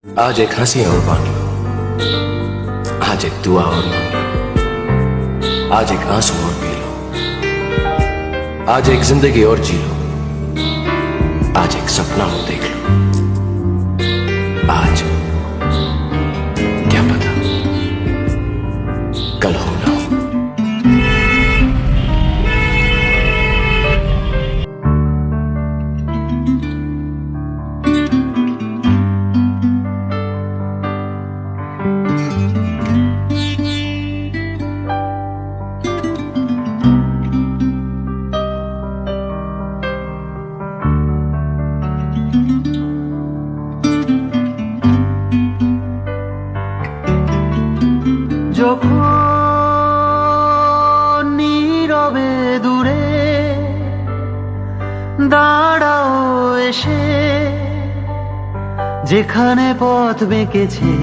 आज एक हंसी और बांट लो, आज एक दुआ और मांग लो, आज एक आंसू और पी लो, आज एक जिंदगी और जी लो, आज एक सपना और देख लो। आज क्या पता कल हो ना हो। যখন নীরবে দূরে দাঁড়াও এসে, যেখানে পথ বেঁকেছে,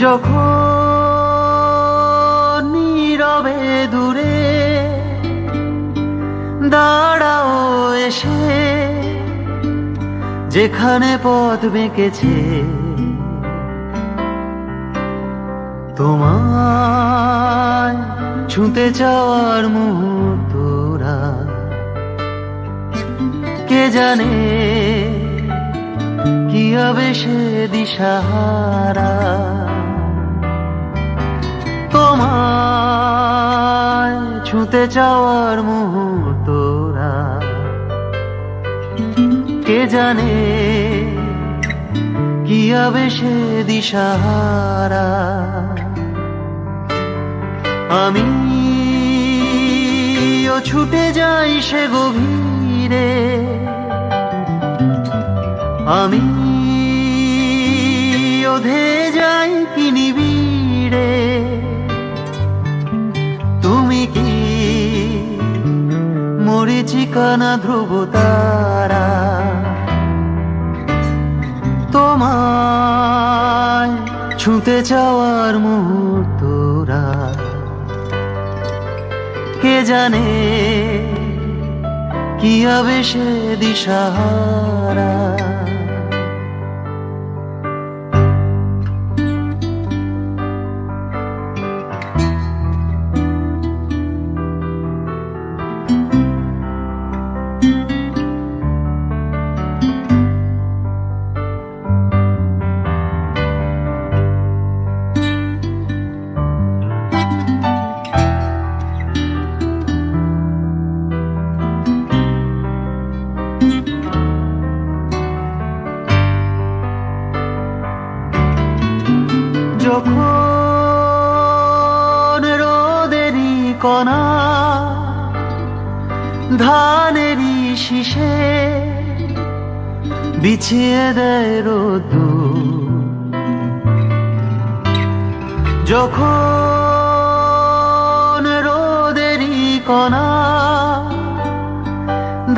যখন নীরবে দূরে দাঁড়াও এসে, যেখানে পথ বেঁকেছে, তোমায় ছুঁতে চাওয়ার মুহূর্তরা কে জানে কি হবে সে দিশাহারা। তোমায় ছুঁতে চাওয়ার মুহূর্তরা কে জানে কি হবে সে দিশাহারা। আমিও ছুটে যাই সে গভীরে, আমিও ধেয়ে যাই কি নিবিড়ে। তুমি কি মরীচিকা না ধ্রুব তারা? তোমায় ছুঁতে চাওয়ার মুহূর্তরা কে জানে কি হবে সে দিশাহারা। যখন রোদেরই কণা ধানেরই শীষে বিছিয়ে দেয় রোদ্দুর, যখন রোদেরই কণা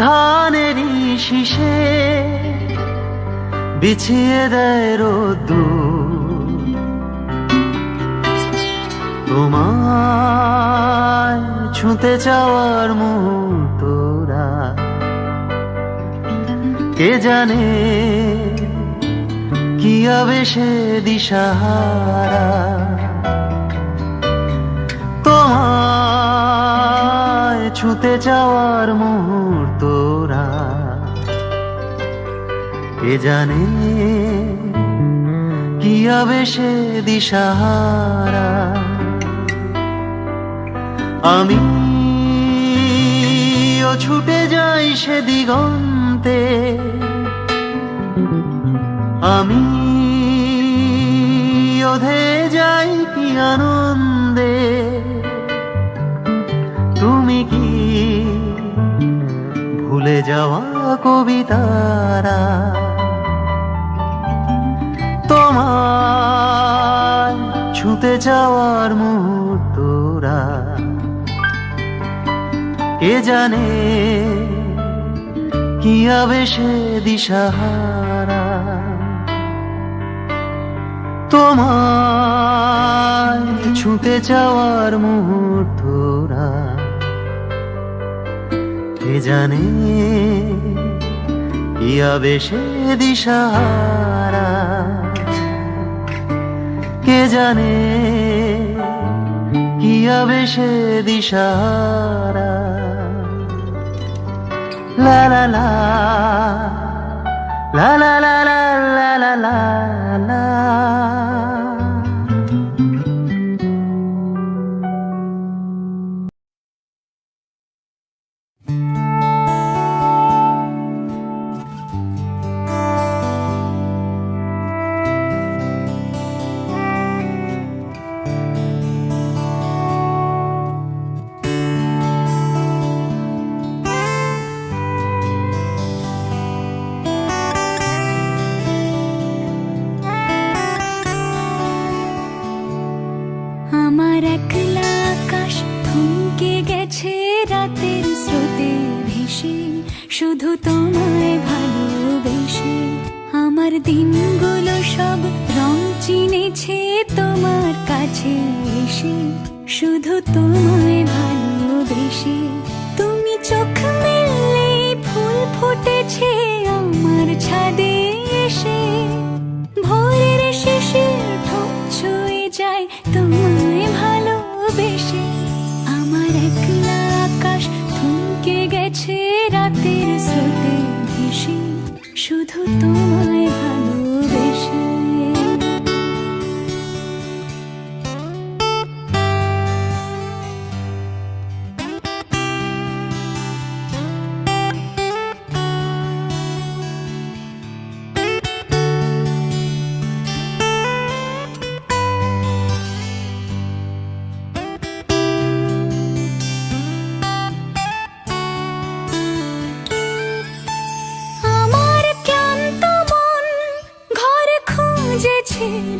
ধানেরই শীষে বিছিয়ে দেয় রোদ্দুর, তোমায় ছুঁতে চাওয়ার মুহূর্তরা কে জানে কি হবে সে দিশাহারা। তোমায় ছুঁতে চাওয়ার মুহূর্তরা কে জানে কি হবে সে দিশাহারা। আমিও ছুটে যাই সে দিগন্তে, আমিও ধেয়ে যাই কি আনন্দে। তুমি কি ভুলে যাওয়া কবিতারা? তোমায় ছুঁতে যাওয়ার মুহূর্তরা কে জানে কি হবে সে দিশাহারা। তোমায় ছুঁতে যাওয়ার মুহূর্তরা কে জানে কি আবেশে দিশাহারা, কে জানে কি আবেশে দিশাহারা। লা লা লা লা লা লা লা লা লা লা লা। আমার একলা আকাশ থমকে গেছে রাতের স্রোতে ভেসে, শুধু তোমায় ভালোবেসে। আমার দিনগুলো সব রং চিনেছে তোমার কাছে এসে, শুধু তোমায় ভালোবেসে। তুমি চোখ মেললে ফুল ফুটেছে আমার ছাদে এসে, ভোরের শেষের ঠোঁট ছুঁয়ে যায় তোমায় ভালোবেসে। আমার একলা আকাশ থমকে গেছে রাতের স্রোতে ভেসে, শুধু তোমায় ভালোবেসে।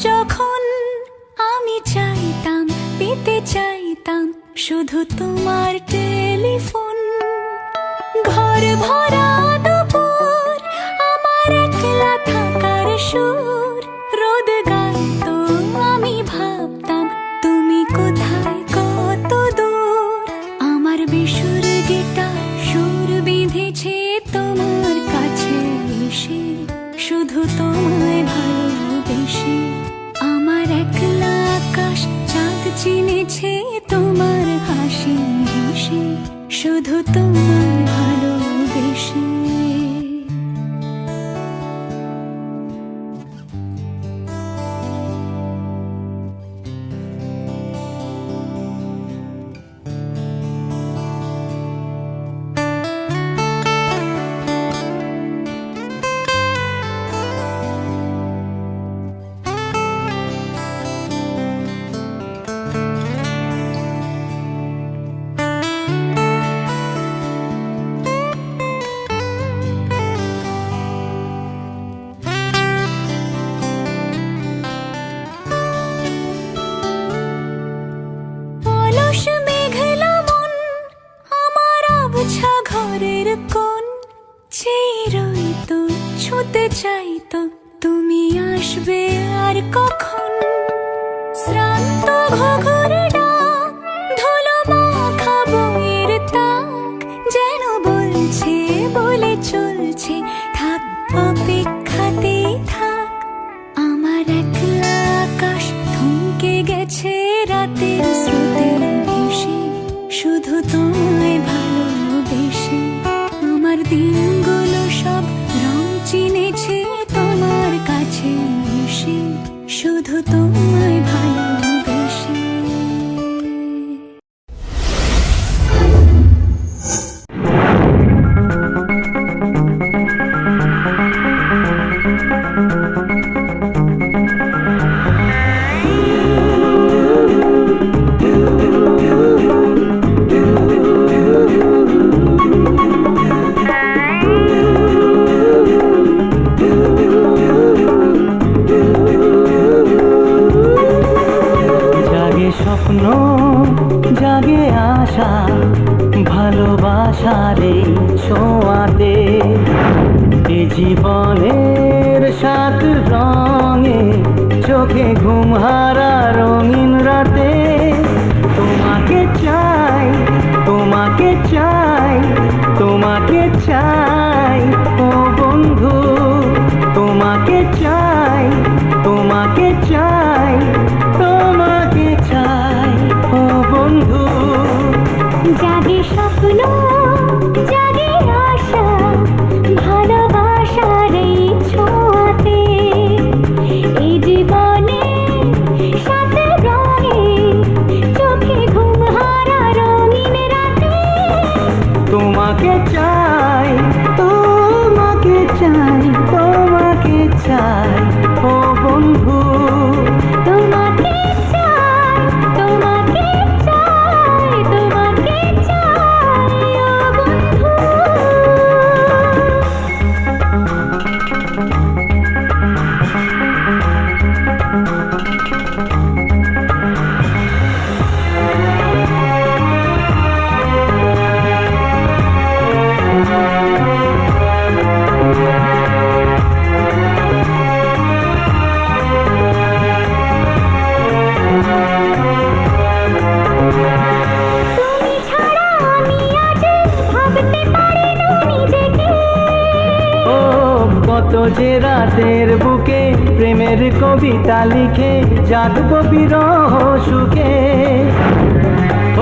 যখন আমি চাইতাম পেতে চাইতাম শুধু তোমার টেলিফোন, ঘর ভরা দুপুর আমার একলা থাকার সুর, রোদ গাইতো আমি ভাবতাম তুমি কোথায় কত দূর। আমার বেসুর গিটার সুর বিঁধেছে তোমার কাছে এসে, শুধু তোমায় ভালোবেসে। আমার একলা আকাশ চাঁদ চিনেছে তোমার হাসি হেসে, শুধু তোমায় ভালোবেসে। ঘরের কোণ চেয়ে তো ছুতে চাইতো তুমি আসবে আর কখন। শ্রান্ত ঘুঘুর ডাক ধুলো মাখা বইয়ের তাক যেন বলছে বলে চলছে থাক অপেক্ষাতেই থাক। আমার একলা আকাশ থমকে গেছে রাতের স্রোতে ভেসে, শুধু তোমায় ভালোবেসে। আমার দিনগুলো সব রং চিনেছে তোমার কাছে এসে, শুধু তোমায় ভালোবেসে। স্বপ্ন জাগে আশা ভালোবাসার এই ছোঁয়াতে, এ জীবনের সাত রঙে চোখে ঘুম হারা রঙিন রাতে। তোমাকে চাই তোমাকে চাই তোমাকে চাই ও বন্ধু। তোমাকে চাই, তোমাকে চাই, তোমাকে চাই ও বন্ধু। জাগে স্বপ্ন, জাগে আশা, ভালোবাসার এই ছোঁয়াতে, এই জীবনে সাথে রঙে, চোখে ঘুম হারা রঙিন রাতে। তোমাকে চাই, তোমাকে চাই, তোমাকে চাই ও বন্ধু। তোমাকে চাই, তোমাকে চাই, তোমাকে চাই ও বন্ধু। তুমি ছাড়া আমি আজ ভাবতে পারি না নিজেকে। ও কত যে রাতের বুকে প্রেমের কবিতা লিখে জাগবো বিরহ সুখে।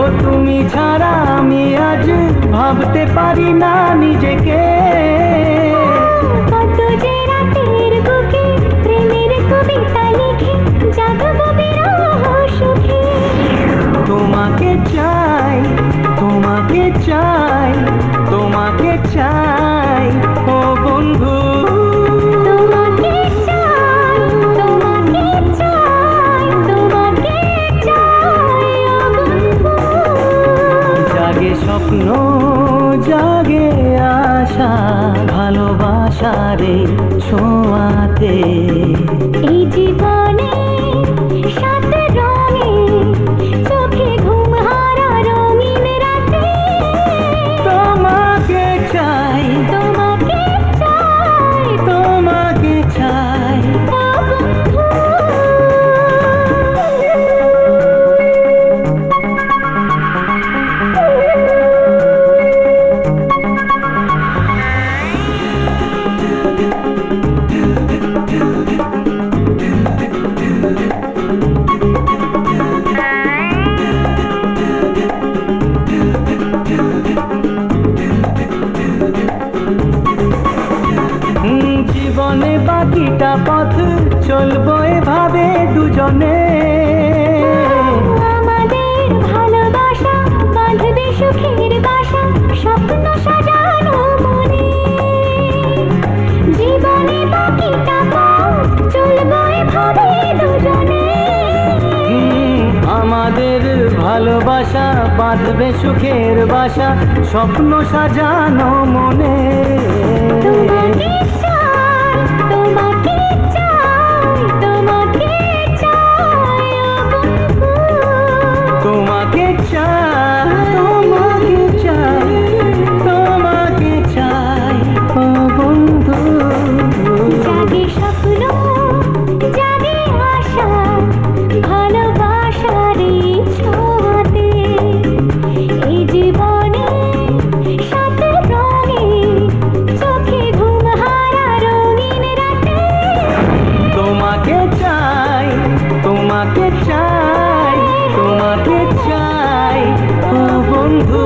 ও তুমি ছাড়া আমি আজ ভাবতে পারি না নিজেকে। কত যে রাতের বুকে প্রেমের কবিতা লিখে জাগবো বিরহ সুখে। তোমাকে চাই, তোমাকে চাই, তোমাকে চাই ও বন্ধু। তোমাকে চাই, তোমাকে চাই, তোমাকে চাই ও বন্ধু। জাগে স্বপ্ন, জাগে আশা, ভালোবাসার এই ছোঁয়াতে। এই জীবনে সাথে রঙে, চোখে ঘুম হারা রঙিন রাতে। তোমাকে চাই, তোমাকে চাই, তোমাকে চাই ও বন্ধু। জীবনে বাকিটা পথ চলবো এভাবে দুজনে। আমাদের ভালোবাসা বাঁধবে সুখের বাসা, স্বপ্ন সাজানো মনে। জীবনে বাকিটা পথ চলবো এভাবে দুজনে। আমাদের ভালোবাসা বাঁধবে সুখের বাসা, স্বপ্ন সাজানো মনে। তোমাকে চাই, তোমাকে চাই, তোমাকে চাই ও বন্ধু। তোমাকে চাই, তোমাকে চাই, তোমাকে চাই ও বন্ধু। জাগে স্বপ্ন, জাগে আশা, ভালোবাসার এই ছোঁয়াতে। এই জীবনে সাথে রঙে, চোখে ঘুম হারা রঙিন রাতে। তোমাকে চাই, তোমাকে চাই, তোমাকে চাই ও বন্ধু।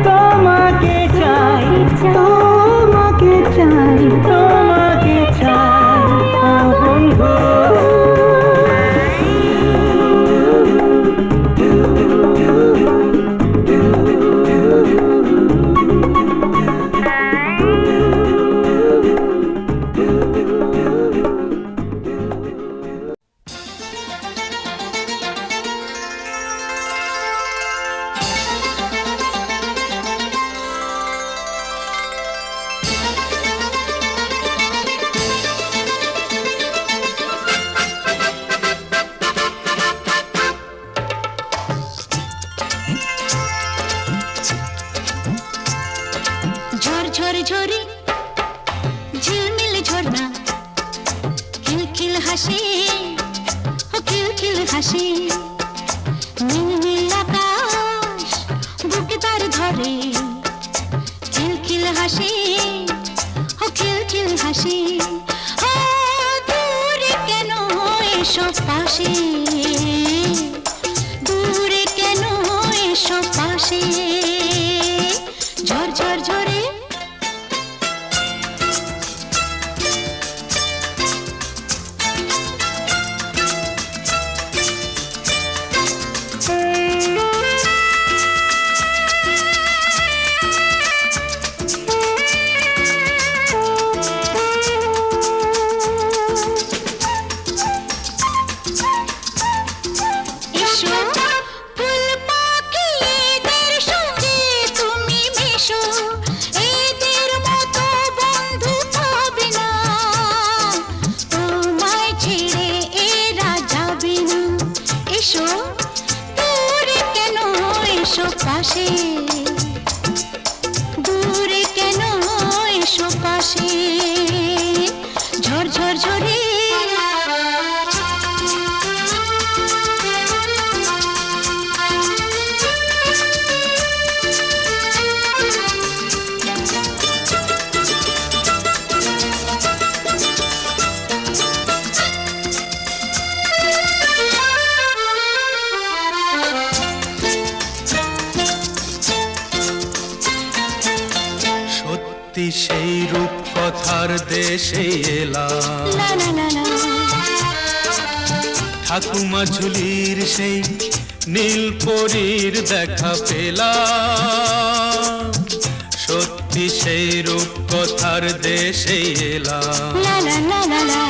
তোমাকে চাই, তোমাকে চাই, তোমাকে চাই ও বন্ধু। ঝরঝর ঝরি ঝিলমিল ঝরনা, খিলখিল হাসি, ও খিলখিল হাসি। নীল নীল আকাশ বুকে তার ধরে, খিলখিল হাসি, ও খিলখিল হাসি। ও এসো পাশে, দূরে কেন এসো পাশে, ঝড় ঝড় ঝরে পাশে, দূরে কেন এসো পাশে, ঝড় ঝড় ঝরে সেই রূপ কথার দেশে এলাম, লা লা লা লা, ঠাকুমা ঝুলির সেই নীল পরীর দেখা পেলাম, সত্যি সেই রূপ কথার দেশে এলাম, লা লা লা লা লা,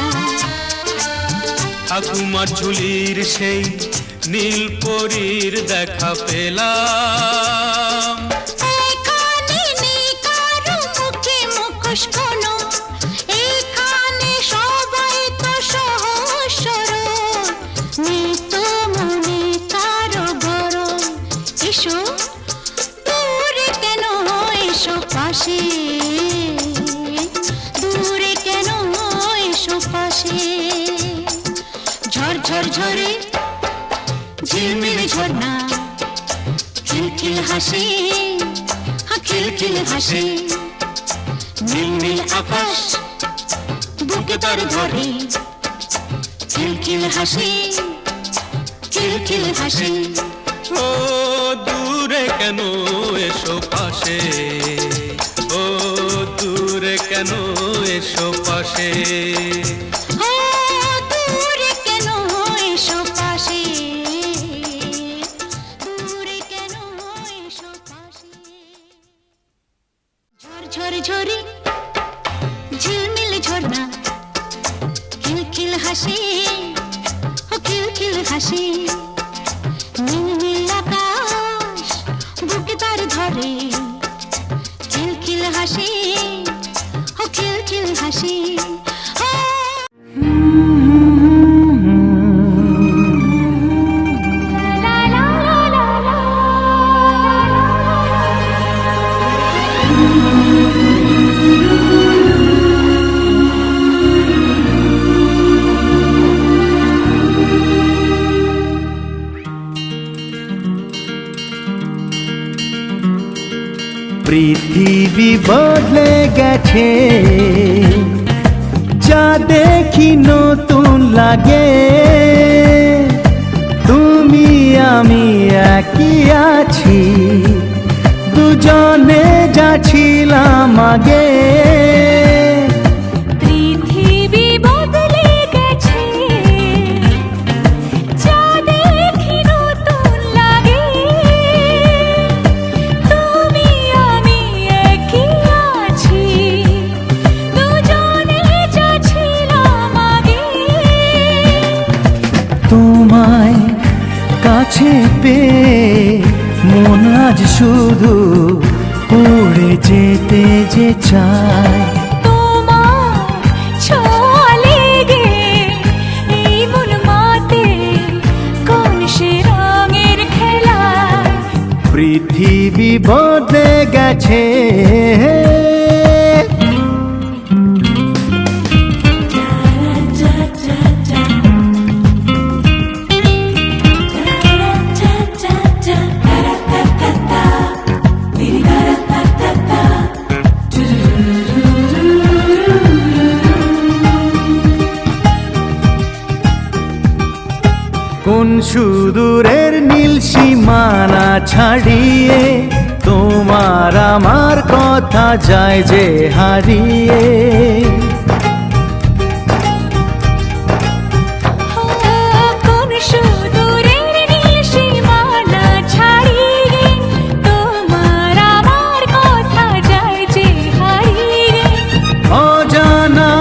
ঠাকুমা ঝুলির সেই নীল পরীর দেখা পেলাম। এখানে সবাই তো সহজ সরল, নিত মনে কারো গরম, এসো দূরে কেন এসো পাশে, দূরে কেন এসো পাশে, ঝড় ঝড় ঝরে ঝিলমিল ঝর্ণা, খিলখিল হাসি, খিলখিল হাসি, নীল নীল আকাশ বুকে তার ধরে, খিলখিল হাসি, খিলখিল হাসি, ও দূরে কেন এসো পাশে, ও দূরে কেন এসো পাশে, ও দূরে কেন এসো পাশে, দূরে কেন এসো পাশে, ঝড় ঝড় ঝরে ঝিলমিল ঝর্ণা, খিলখিল হাসি, খিলখিল হাসি, নীল নীল আকাশ বুকে তার ধরে, খিলখিল হাসি, খিলখিল হাসি, পৃথিবী বদলে গেছে, যা দেখি নতুন লাগে, তুমি আমি একই আছি, দুজনে যা ছিলাম আগে, পৃথিবী বদলে গেছে, যা দেখি নতুন লাগে, তুমি আমি একই আছি, দুজনে যা ছিলাম আগে, তোমায় কাছে পেয়ে মন আজ শুধু উড়ে যেতে যে চায়, তোমার ছোঁয়া লেগে এই মন মাতে কোন সে রঙের খেলায়, পৃথিবী বদলে গেছে, কোন সুদূরের নীল সীমানা ছাড়িয়ে তোমার আমার কথা যায় যে হারিয়ে। কোন সুদূরের নীল সীমানা ছাড়িয়ে তোমার আমার কথা যায় যে হারিয়ে। অজানা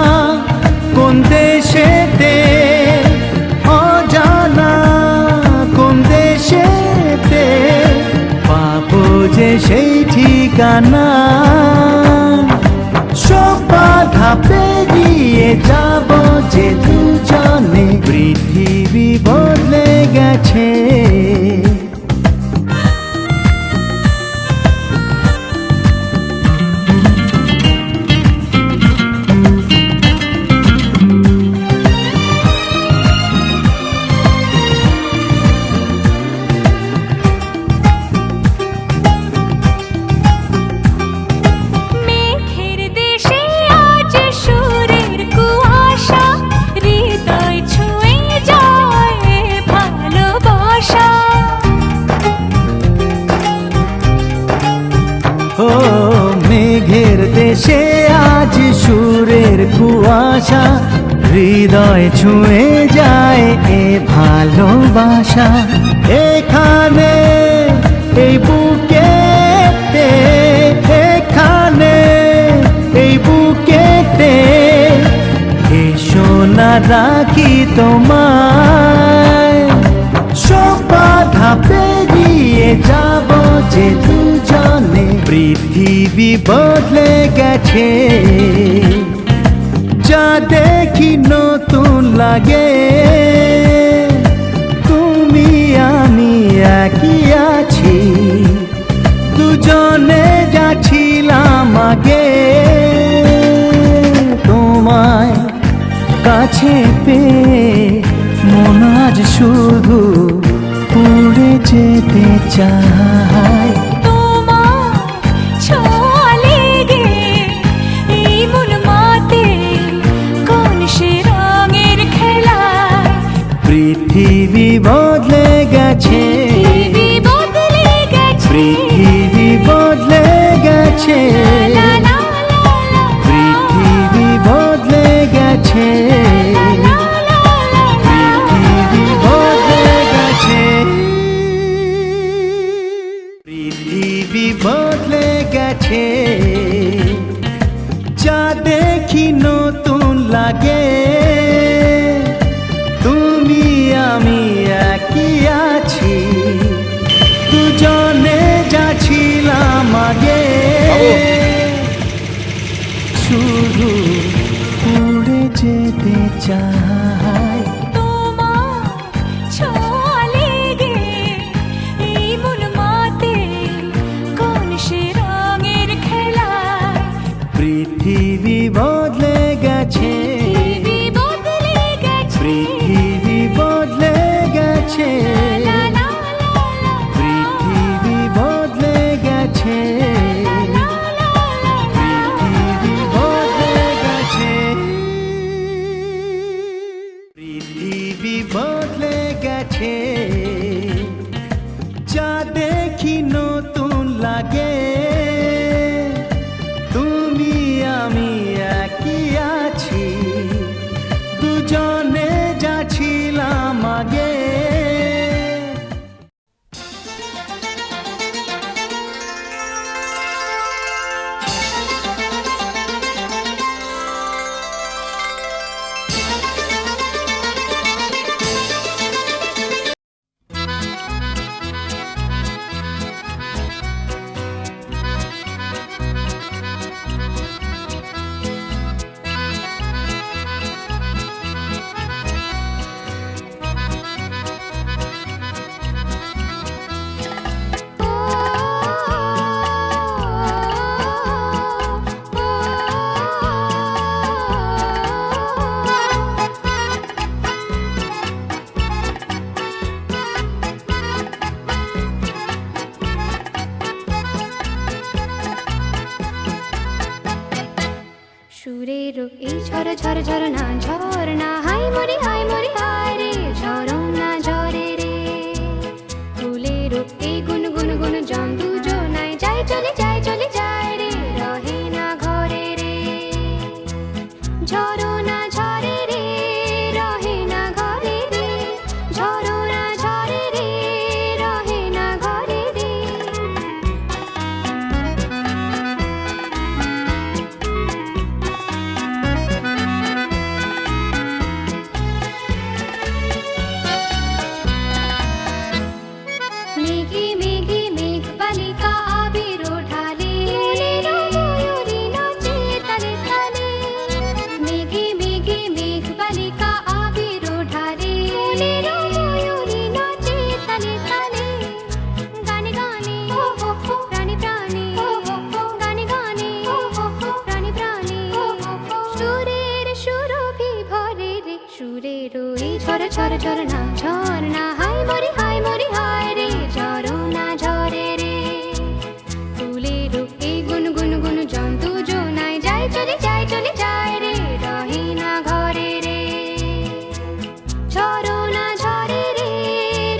কোন দেশেতে, অজানা কোন দেশেতে পাবো যে সেই ঠিকানা। সব বাধা পেরিয়ে যাব যে দুজনে, পৃথিবী বদলে গেছে। মেঘের দেশে আজ সুরের কুয়াশা, হৃদয় ছুঁয়ে যায় ভালোবাসা। ও মেঘের দেশে আজ সুরের কুয়াশা, হৃদয় ছুঁয়ে যায় এ ভালোবাসা। এখানে এই বুকেতে, এখানে এই বুকেতে এসো না রাখি তোমায়। সব বাধা পেরিয়ে যাব যে দুজনে, পৃথিবী বদলে গেছে। যা দেখি নতুন লাগে, তুমি আমি একই আছি, দুজনে যাচ্ছিলাম আগে। তোমায় কাছে পেয়ে মন আজ শুধু উড়ে যেতে চায়। তোমার ছোঁয়া লেগে এই মন মাতে কোন সে রঙের খেলায়। পৃথিবী বদলে গেছে, পৃথিবী বদলে গেছে, পৃথিবী বদলে গেছে, লা লা লা লা, পৃথিবী বদলে গেছে, লা লা লা লা। পৃথিবী বদলে গেছে, পৃথিবী বদলে গেছে। যা দেখি নতুন লাগে, তুমি আমি একই আছি, দুজনে যাচ্ছিলাম আগে। শুধু উড়ে যেতে চাই। তোমার ছোঁয়া লেগে এই মন মাতে কোন সে রঙের খেলায়। পৃথিবী বদলে গেছে, পৃথিবী বদলে গেছে, পৃথিবী বদলে গেছে, লা লা লা লা, পৃথিবী বদলে গেছে, লা লা লা লা। পৃথিবী বদলে গেছে, পৃথিবী বদলে গেছে। যা দেখি নতুন লাগে, তুমি আমি একই আছি, দুজনে যাচ্ছিলাম আগে। সুরের এই ঝর ঝর ঝরনা ঝরনা হাই মরি হাই রে ঝরনা ঝরে জন দুজনায় যাই চলে যায় চলে যায় রে, রহে না ঘরে রে। ঝরো না ঝরে রে, রহে না ঘরে রে, ঝরো না ঝরে রে, রহে না ঘরে রে। মেঘে মেঘে মেঘ বালিকা আবির ঢালে, ময়ূরী নাচে তালে তালে। মেঘে মেঘে মেঘ বালিকা আবির ঢালে, ময়ূরী নাচে তালে তালে। গানে গানে প্রাণে প্রাণে, গানে গানে প্রাণে প্রাণে। সুরের সুরভি ভরে রে, সুরের ওই ঝর ঝর ঝরনা ঝরনা। হায় মরি হায় রে, ঝরো না ঝরে রে। ফুলের এই গুন গুন গুন জন দুজনায় যাই চলে যায় রে, রহে না ঘরে রে। ঝরো না ঝরে রে,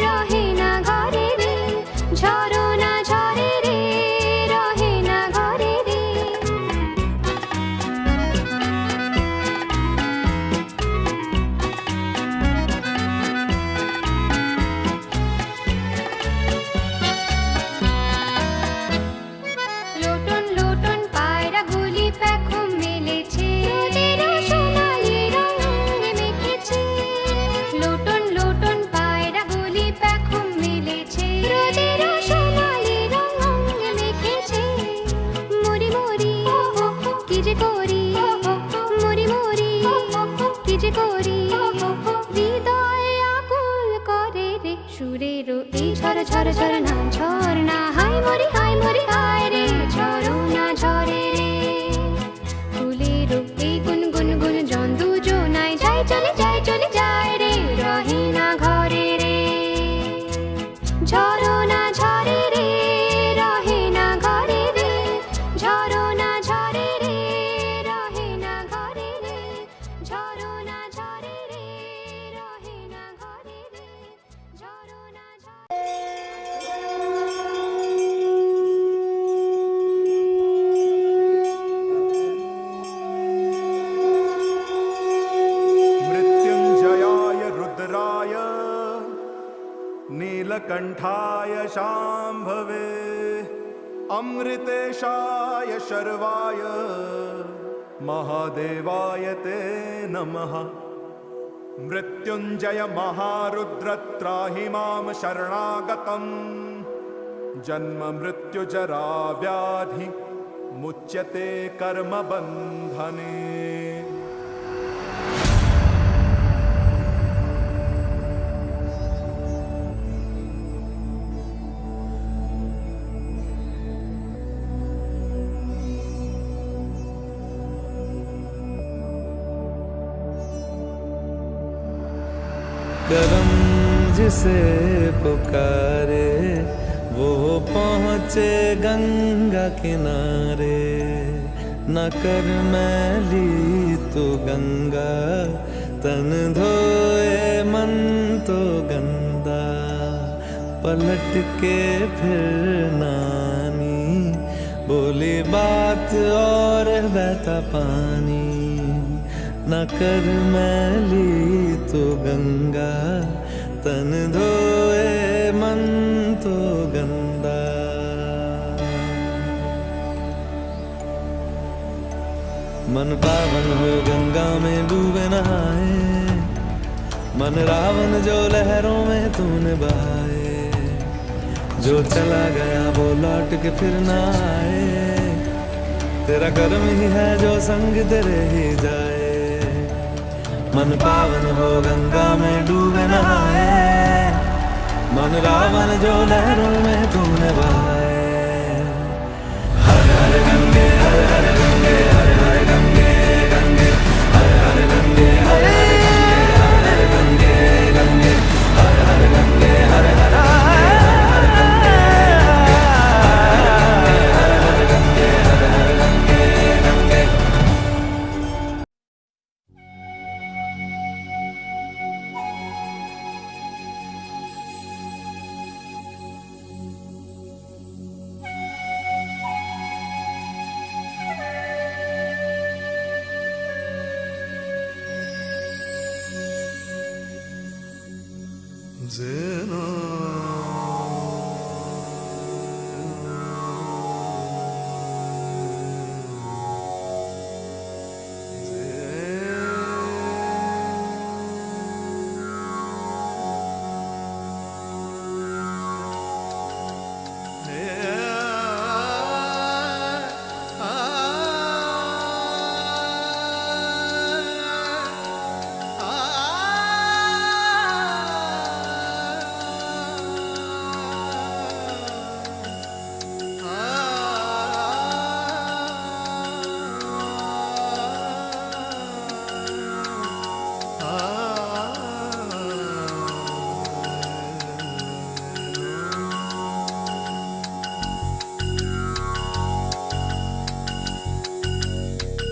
রহে না ঘরে রে, ঝরো না ঝরে রে, রহে না ঘরে রে। লোটন লোটন পায়রাগুলি পেখম মেলেছে, সোনালি রঙে মেখেছে। লোটন লোটন পায়রাগুলি পেখম মেলেছে, সোনালি রঙে মেখেছে। মরি মরি কি যে করি, মরি মরি কি যে করি। হৃদয় আকুল করে রে, সুরের এই ঝর ঝর ঝরনা ঝরনা। হায় মরি হায় রে, ঝরো না ঝরে রে। ফুলের এই গুন গুন গুন জন দুজনায় যাই চলে যায় রে, রহে না ঘরে রে। ঝরো না ঝরে রে, রহে না ঘরে রে, ঝরো না ঝরে রে, রহে না ঘরে রে, ঝরো না ঝরে রে, রহে না ঘরে রে, ঝরো না ঝরে। मृत्युञ्जयाय रुद्राय नीलकण्ठाय शाम्भवे अमृतेशाय शर्वाय महादेवाय ते नमः। मृत्युञ्जय महारुद्र त्राहि मां शरणागतम् जन्म मृत्युजरा व्याधि मुच्यते कर्मबन्धने। करम जिसे पुकारे वो पहुँचे गंगा किनारे। न कर मैली तो गंगा तन धोए मन तो गंदा। पलट के फिर नानी बोली बात और बहता पानी। न कर मैली तो गंगा तन धोए मन तो गंदा। मन पावन हो गंगा में डूबे नहाए। मन रावण जो लहरों में तूने बहाए। जो चला गया वो लौट के फिर ना आए। तेरा कर्म ही है जो संग तेरे ही जाए। मन पावन हो गंगा में डूबे नहाए। मन रावण जो लहरों में तूने बहाए। हर हर गंगे हर हर गंगे हर हर गंगे गंगे हर हर गंगे हर हर गंगे गंगे हर हर गंगे हर हर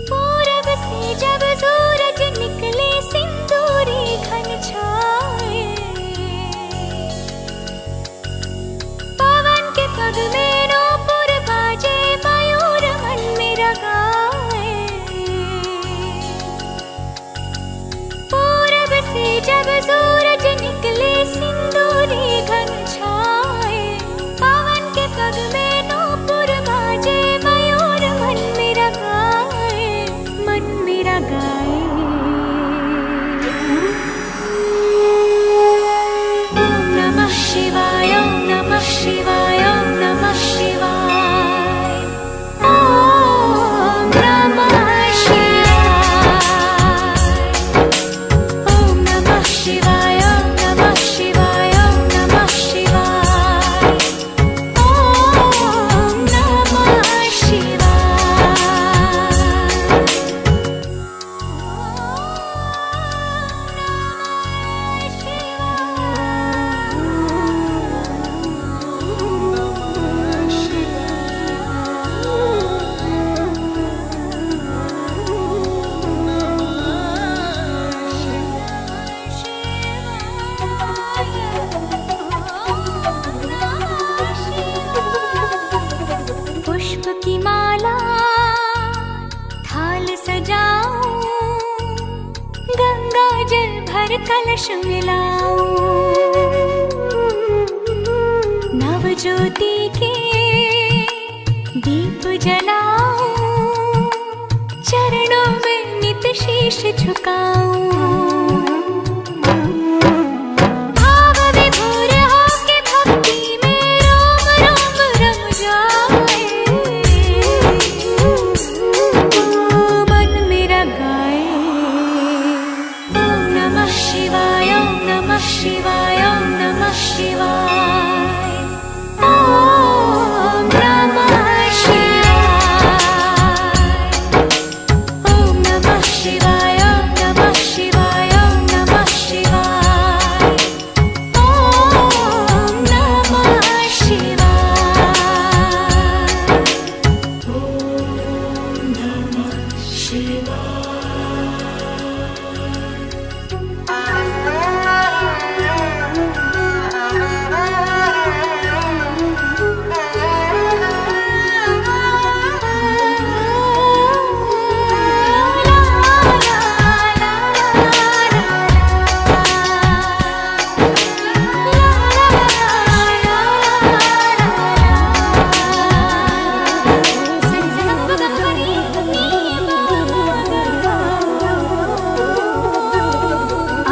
पूरब से जब सूरज निकले सिंदूरी घन छाए, पवन के पग में नूपुर बाजे, मयूर मन मेरा गाए। पूरब से जब सूरज निकले सिंदूरी घन छाए, पवन के पग में नूपुर बाजे, मयूर मन मेरा गाए, मन मेरा गाए। ओम नमः शिवाय, ओम नमः शिवाय, ओम नमः शिवाय, ओम नमः शिवाय, ओम नमः शिवाय, ओम नमः शिवाय, ओम नमः शिवाय, ओम नमः पुष्प की माला थाल सजाऊं, गंगा जल भर कलश मिलाऊं, नव ज्योति के दीप जलाऊं, चरणों में नित शीश झुकाऊं। भाव विभोर होके भक्ति में रोम रोम रम जाए, मन मेरा गाए। ओम नमः शिवाय, ओम नमः शिवाय, ओम नमः शिवाय, ओम नमः शिवाय, ओम नमः शिवाय, ओम नमः शिवाय, ओम नमः शिवाय, ओम नमः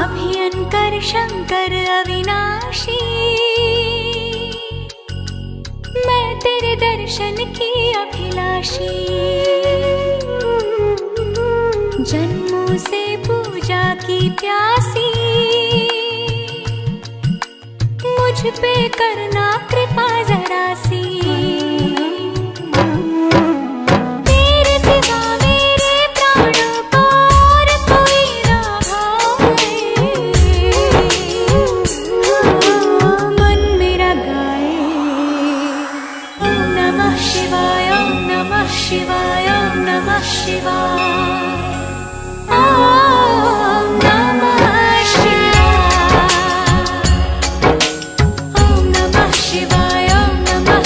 अभियंकर शंकर अविनाशी, मैं तेरे दर्शन की अभिलाषी, जन्मों से पूजा की प्यासी, मुझ पे करना कृपा जरा सी। तेरे सिवा मेरे प्राणों को और कोई ना भाए, मन मेरा गाए। ओम नमः शिवाय, ओम नमः शिवाय, ओम नमः शिवाय, ओम नमः शिवाय, ओम नमः शिवाय, ओम नमः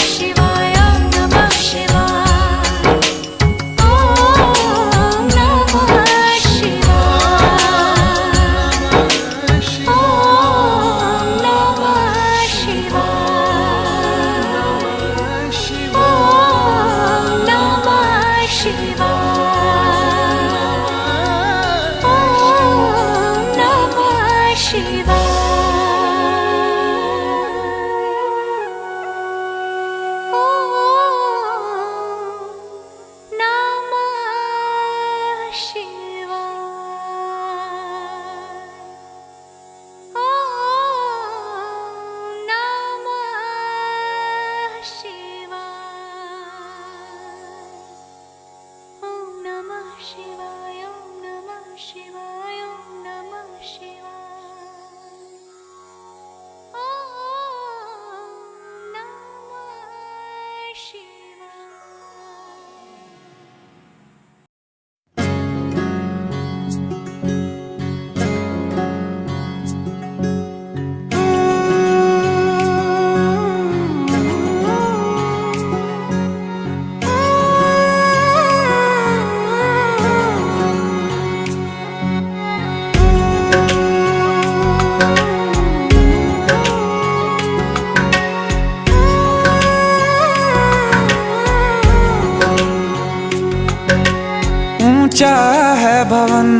भवन,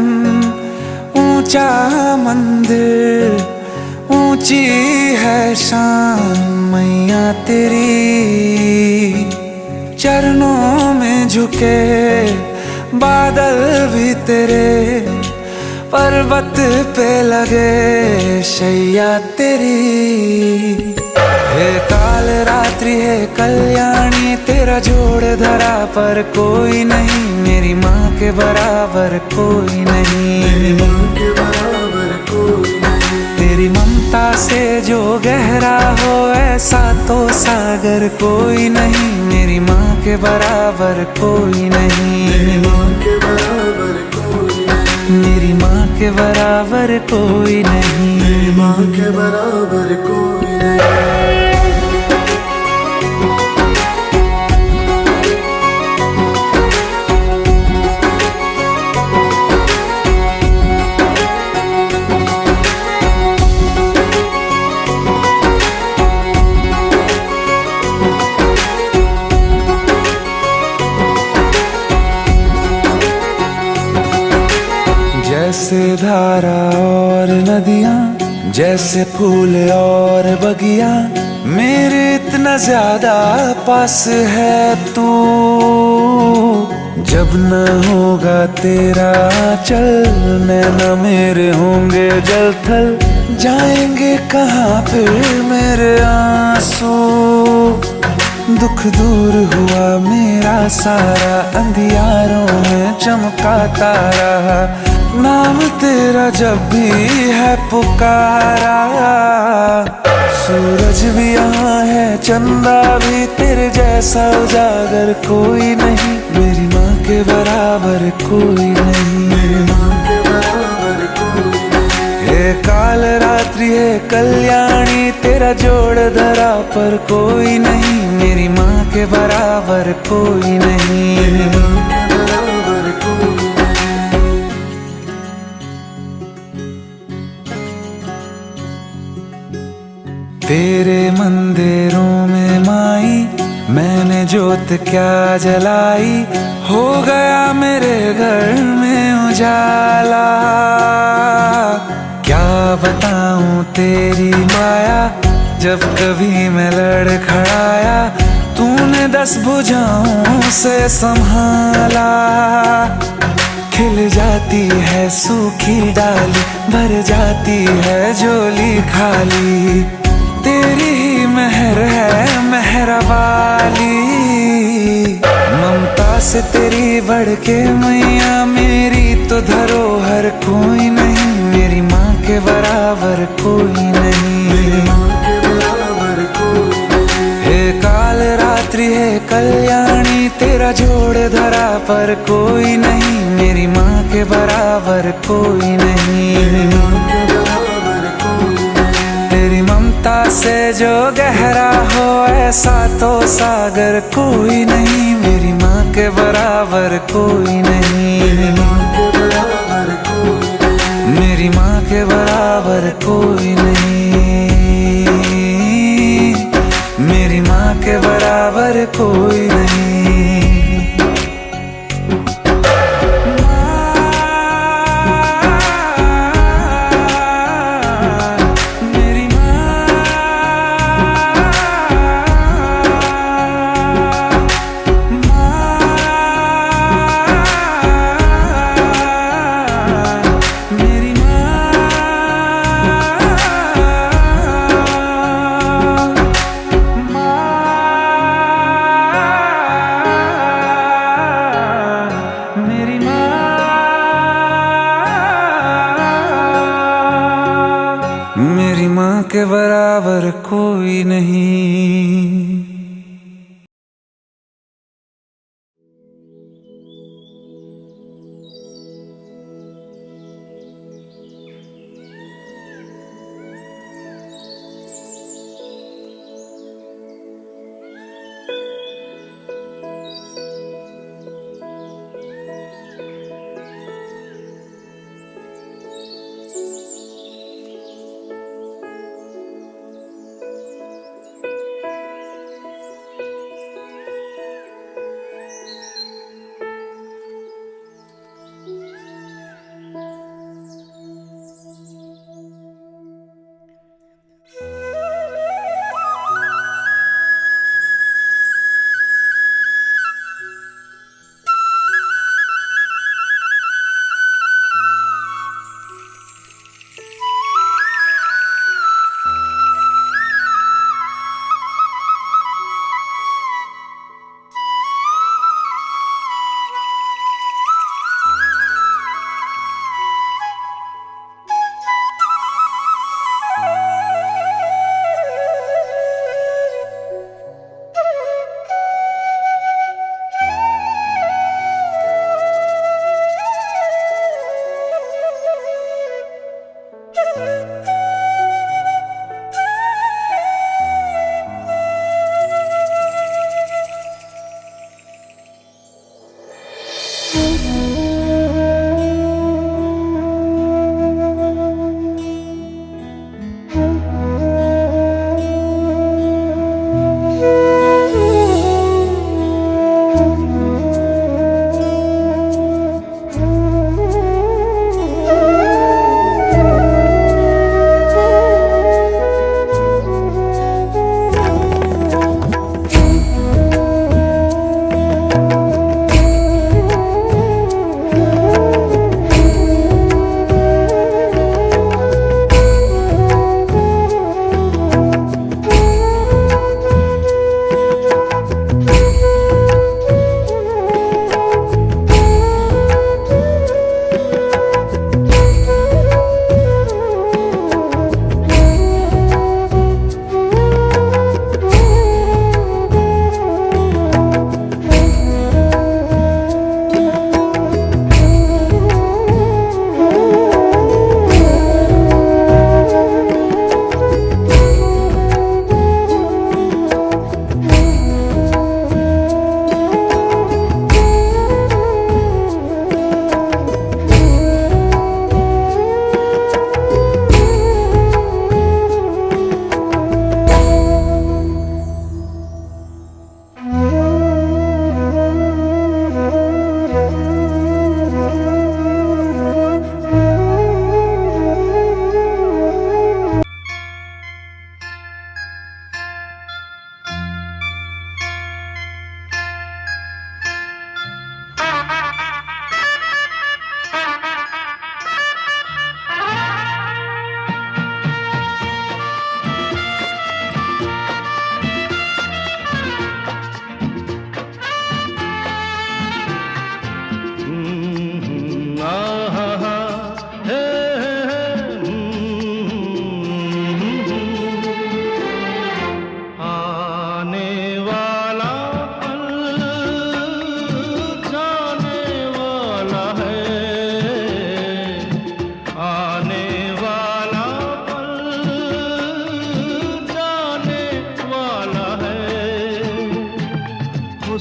ऊंचा मंदिर, ऊंची है शान मैया तेरी। चरणों में झुके बादल भी तेरे, पर्वत पे लगे शैया तेरी। हे काल रात्रि है कल्याणी, तेरा जोड़ धरा पर कोई नहीं, मेरी माँ के बराबर कोई नहीं। तेरी ममता से जो गहरा हो ऐसा तो सागर कोई नहीं, मेरी माँ के बराबर कोई नहीं। मेरी माँ के बराबर कोई नहीं, मेरी माँ के बराबर कोई नहीं, मेरी माँ के बराबर कोई नहीं। जैसे धारा और नदियाँ, जैसे फूल और बगिया, मेरे इतना ज्यादा पास है तू। जब न होगा तेरा चल, नैना मेरे होंगे जल थल, जाएंगे कहाँ फिर मेरे आंसू। दुख दूर हुआ मेरा सारा, अंधियारों में चमका तारा, नाम तेरा जब भी है पुकारा। सूरज भी यहाँ है, चंदा भी, तेरे जैसा उजागर कोई नहीं, मेरी माँ के बराबर कोई नहीं, मेरी माँ के बराबर कोई नहीं। हे काल रात्रि है कल्याणी, तेरा जोड़ धरा पर कोई नहीं, मेरी माँ के बराबर कोई नहीं, मेरी माँ के बराबर कोई नहीं। तेरे मंदिरों में माई मैंने जोत क्या जलाई, हो गया मेरे घर में उजाला। क्या बताऊं तेरी माया, जब कभी मैं लड़खड़ाया, तूने 10 भुजाओं से संभाला। खिल जाती है सूखी डाली, भर जाती है झोली खाली, तेरी ही मेहर है मेहर वाली। ममता से तेरी बढ़ के मैया, मेरी तो धरोहर कोई नहीं, मेरी माँ के बराबर कोई नहीं, मेरी माँ के बराबर कोई नहीं। हे काल रात्रि है कल्याणी, तेरा जोड़ धरा पर कोई नहीं, मेरी माँ के बराबर कोई नहीं, मेरी माँ के बराबर कोई नहीं। तेरी ममता से जो गहरा हो ऐसा तो सागर कोई नहीं, मेरी माँ के बराबर कोई नहीं, मेरी माँ के बराबर कोई नहीं, मेरी माँ के बराबर कोई नहीं, मेरी माँ के बराबर कोई नहीं। मेरी माँ के बराबर कोई नहीं।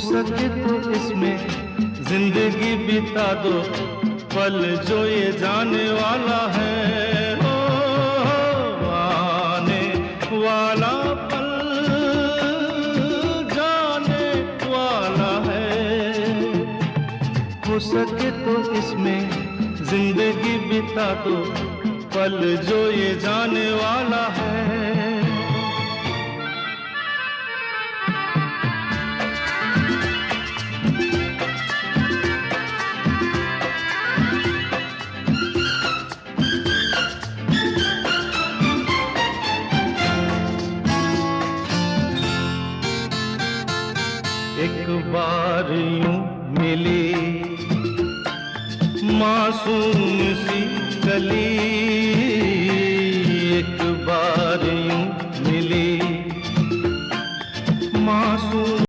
सके तो इसमें जिंदगी बिता दो, पल जो ये जाने वाला है। हो आने वाला पल जाने वाला है। हो सके तो इसमें जिंदगी बिता दो, पल जो ये जाने वाला है। एक बार यूं मिली मासूम सी कली, एक बार यूं मिली मासूम